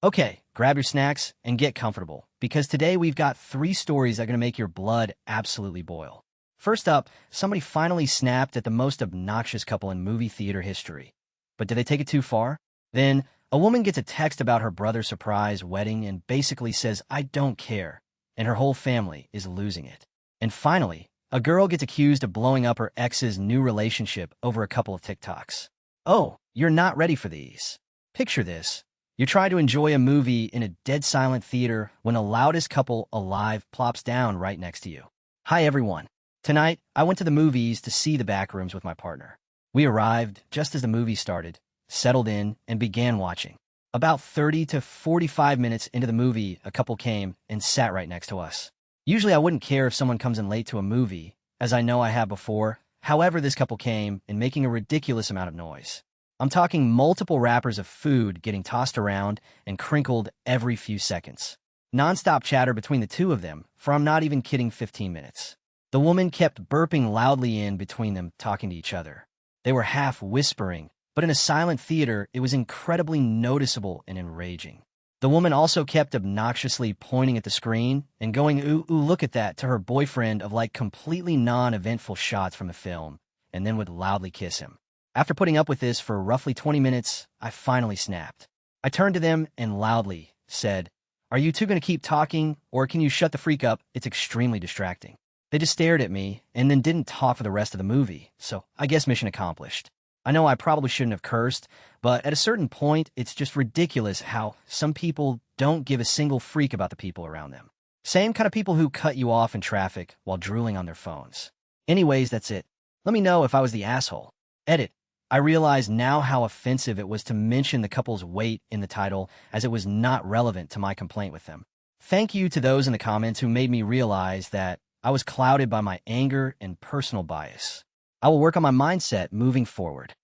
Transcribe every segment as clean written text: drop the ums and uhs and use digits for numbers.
Okay, grab your snacks and get comfortable, because today we've got 3 stories that are going to make your blood absolutely boil. First up, somebody finally snapped at the most obnoxious couple in movie theater history. But did they take it too far? Then, a woman gets a text about her brother's surprise wedding and basically says, "I don't care," and her whole family is losing it. And finally, a girl gets accused of blowing up her ex's new relationship over a couple of TikToks. Oh, you're not ready for these. Picture this. You try to enjoy a movie in a dead silent theater when the loudest couple alive plops down right next to you. Hi everyone. Tonight, I went to the movies to see The Backrooms with my partner. We arrived just as the movie started, settled in, and began watching. About 30 to 45 minutes into the movie, a couple came and sat right next to us. Usually I wouldn't care if someone comes in late to a movie, as I know I have before. However, this couple came and making a ridiculous amount of noise. I'm talking multiple wrappers of food getting tossed around and crinkled every few seconds. Non-stop chatter between the two of them, for I'm not even kidding, 15 minutes. The woman kept burping loudly in between them, talking to each other. They were half whispering, but in a silent theater, it was incredibly noticeable and enraging. The woman also kept obnoxiously pointing at the screen and going, "Ooh, ooh, look at that," to her boyfriend of like completely non-eventful shots from the film, and then would loudly kiss him. After putting up with this for roughly 20 minutes, I finally snapped. I turned to them and loudly said, "Are you two going to keep talking, or can you shut the freak up? It's extremely distracting." They just stared at me and then didn't talk for the rest of the movie, so I guess mission accomplished. I know I probably shouldn't have cursed, but at a certain point, it's just ridiculous how some people don't give a single freak about the people around them. Same kind of people who cut you off in traffic while drooling on their phones. Anyways, that's it. Let me know if I was the asshole. Edit. I realize now how offensive it was to mention the couple's weight in the title, as it was not relevant to my complaint with them. Thank you to those in the comments who made me realize that I was clouded by my anger and personal bias. I will work on my mindset moving forward.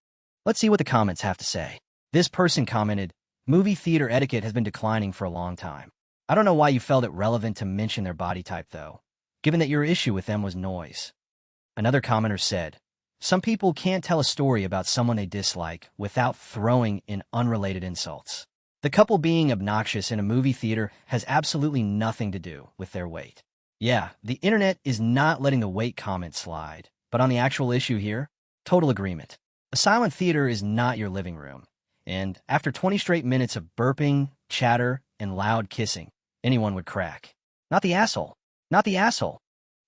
Let's see what the comments have to say. This person commented, "Movie theater etiquette has been declining for a long time. I don't know why you felt it relevant to mention their body type though, given that your issue with them was noise." Another commenter said, "Some people can't tell a story about someone they dislike without throwing in unrelated insults. The couple being obnoxious in a movie theater has absolutely nothing to do with their weight." Yeah, the internet is not letting the weight comment slide, but on the actual issue here, total agreement. A silent theater is not your living room, and after 20 straight minutes of burping, chatter, and loud kissing, anyone would crack. Not the asshole. Not the asshole.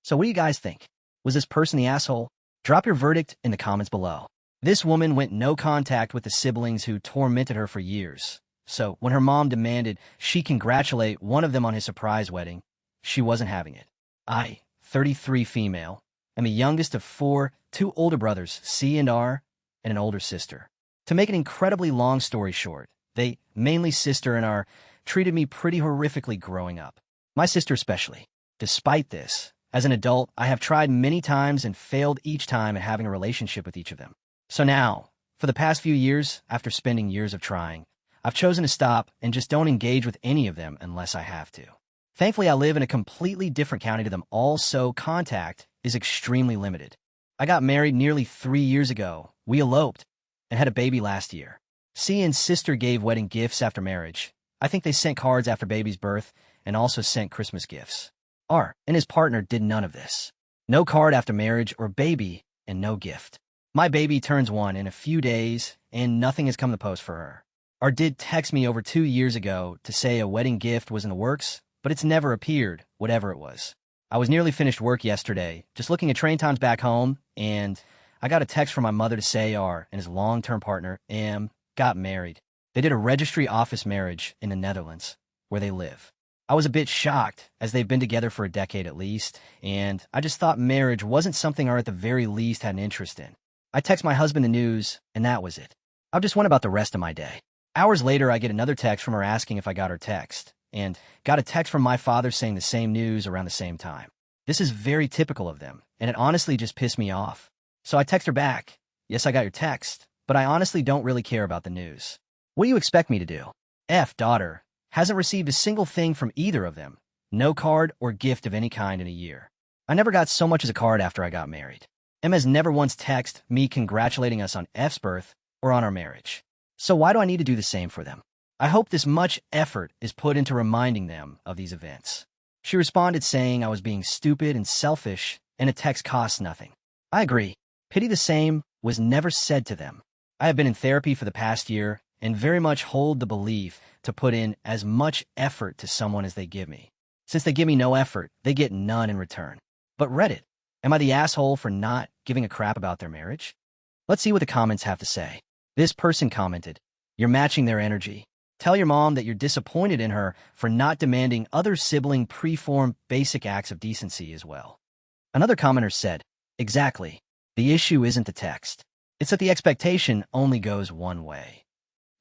So what do you guys think? Was this person the asshole? Drop your verdict in the comments below. This woman went no contact with the siblings who tormented her for years. So when her mom demanded she congratulate one of them on his surprise wedding, she wasn't having it. I, 33 female, am the youngest of 4, 2 older brothers, C and R, and an older sister. To make an incredibly long story short, they, mainly sister and R, treated me pretty horrifically growing up. My sister especially. Despite this, as an adult, I have tried many times and failed each time at having a relationship with each of them. So now, for the past few years, after spending years of trying, I've chosen to stop and just don't engage with any of them unless I have to. Thankfully, I live in a completely different county to them all, so contact is extremely limited. I got married nearly 3 years ago. We eloped and had a baby last year. C and sister gave wedding gifts after marriage. I think they sent cards after baby's birth and also sent Christmas gifts. R and his partner did none of this. No card after marriage or baby, and no gift. My baby turns 1 in a few days, and nothing has come to post for her. R did text me over 2 years ago to say a wedding gift was in the works, but it's never appeared, whatever it was. I was nearly finished work yesterday, just looking at train times back home, and I got a text from my mother to say R and his long-term partner, Am, got married. They did a registry office marriage in the Netherlands, where they live. I was a bit shocked, as they've been together for a decade at least, and I just thought marriage wasn't something R at the very least had an interest in. I text my husband the news, and that was it. I just went about the rest of my day. Hours later, I get another text from her asking if I got her text, and got a text from my father saying the same news around the same time. This is very typical of them, and it honestly just pissed me off. So I text her back, "Yes, I got your text, but I honestly don't really care about the news. What do you expect me to do?" F daughter hasn't received a single thing from either of them. No card or gift of any kind in a year. I never got so much as a card after I got married. M has never once texted me congratulating us on F's birth or on our marriage. So why do I need to do the same for them? I hope this much effort is put into reminding them of these events. She responded saying I was being stupid and selfish and a text costs nothing. I agree. Pity the same was never said to them. I have been in therapy for the past year and very much hold the belief to put in as much effort to someone as they give me. Since they give me no effort, they get none in return. But Reddit, am I the asshole for not giving a crap about their marriage? Let's see what the comments have to say. This person commented, "You're matching their energy. Tell your mom that you're disappointed in her for not demanding other sibling preformed basic acts of decency as well." Another commenter said, "Exactly. The issue isn't the text. It's that the expectation only goes one way."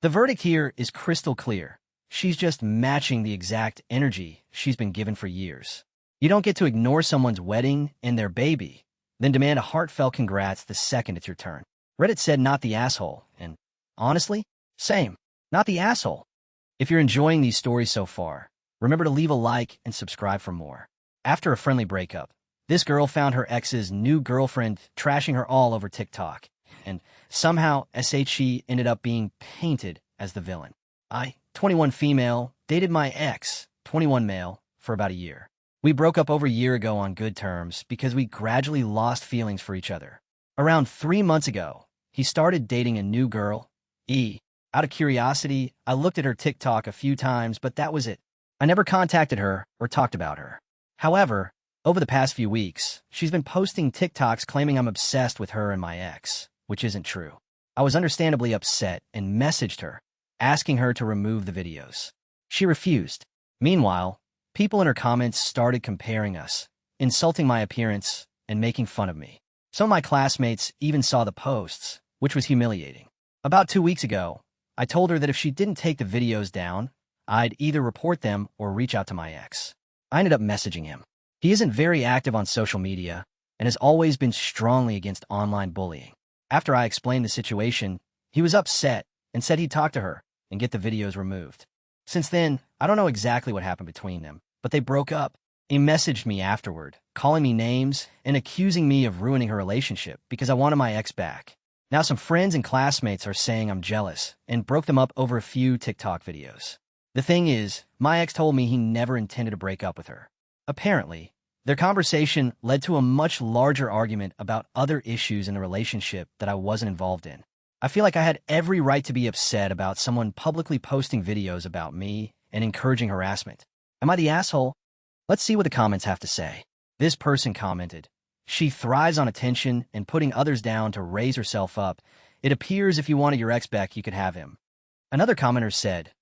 The verdict here is crystal clear. She's just matching the exact energy she's been given for years. You don't get to ignore someone's wedding and their baby, then demand a heartfelt congrats the second it's your turn. Reddit said not the asshole, and honestly, same, not the asshole. If you're enjoying these stories so far, remember to leave a like and subscribe for more. After a friendly breakup, this girl found her ex's new girlfriend trashing her all over TikTok, and somehow she ended up being painted as the villain. I, 21 female, dated my ex, 21 male, for about a year. We broke up over a year ago on good terms because we gradually lost feelings for each other. Around 3 months ago, he started dating a new girl, E. Out of curiosity, I looked at her TikTok a few times, but that was it. I never contacted her or talked about her. However, over the past few weeks, she's been posting TikToks claiming I'm obsessed with her and my ex, which isn't true. I was understandably upset and messaged her, asking her to remove the videos. She refused. Meanwhile, people in her comments started comparing us, insulting my appearance, and making fun of me. Some of my classmates even saw the posts, which was humiliating. About 2 weeks ago, I told her that if she didn't take the videos down, I'd either report them or reach out to my ex. I ended up messaging him. He isn't very active on social media and has always been strongly against online bullying. After I explained the situation, he was upset and said he'd talk to her and get the videos removed. Since then, I don't know exactly what happened between them, but they broke up. He messaged me afterward, calling me names and accusing me of ruining her relationship because I wanted my ex back. Now some friends and classmates are saying I'm jealous and broke them up over a few TikTok videos. The thing is, my ex told me he never intended to break up with her. Apparently, their conversation led to a much larger argument about other issues in the relationship that I wasn't involved in. I feel like I had every right to be upset about someone publicly posting videos about me and encouraging harassment. Am I the asshole? Let's see what the comments have to say. This person commented, "She thrives on attention and putting others down to raise herself up. It appears if you wanted your ex back, you could have him." Another commenter said,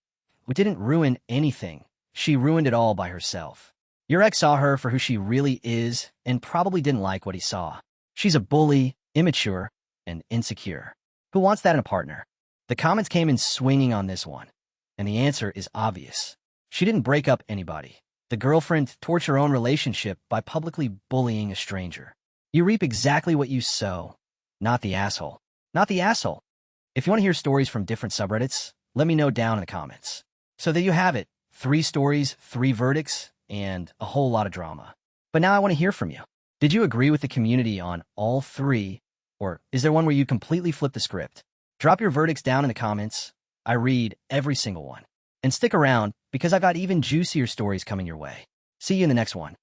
"We didn't ruin anything. She ruined it all by herself. Your ex saw her for who she really is and probably didn't like what he saw. She's a bully, immature, and insecure. Who wants that in a partner?" The comments came in swinging on this one, and the answer is obvious. She didn't break up anybody. The girlfriend torched her own relationship by publicly bullying a stranger. You reap exactly what you sow, not the asshole. Not the asshole. If you want to hear stories from different subreddits, let me know down in the comments. So there you have it, 3 stories, 3 verdicts, and a whole lot of drama. But now I want to hear from you. Did you agree with the community on all 3, or is there one where you completely flip the script? Drop your verdicts down in the comments. I read every single one. And stick around, because I've got even juicier stories coming your way. See you in the next one.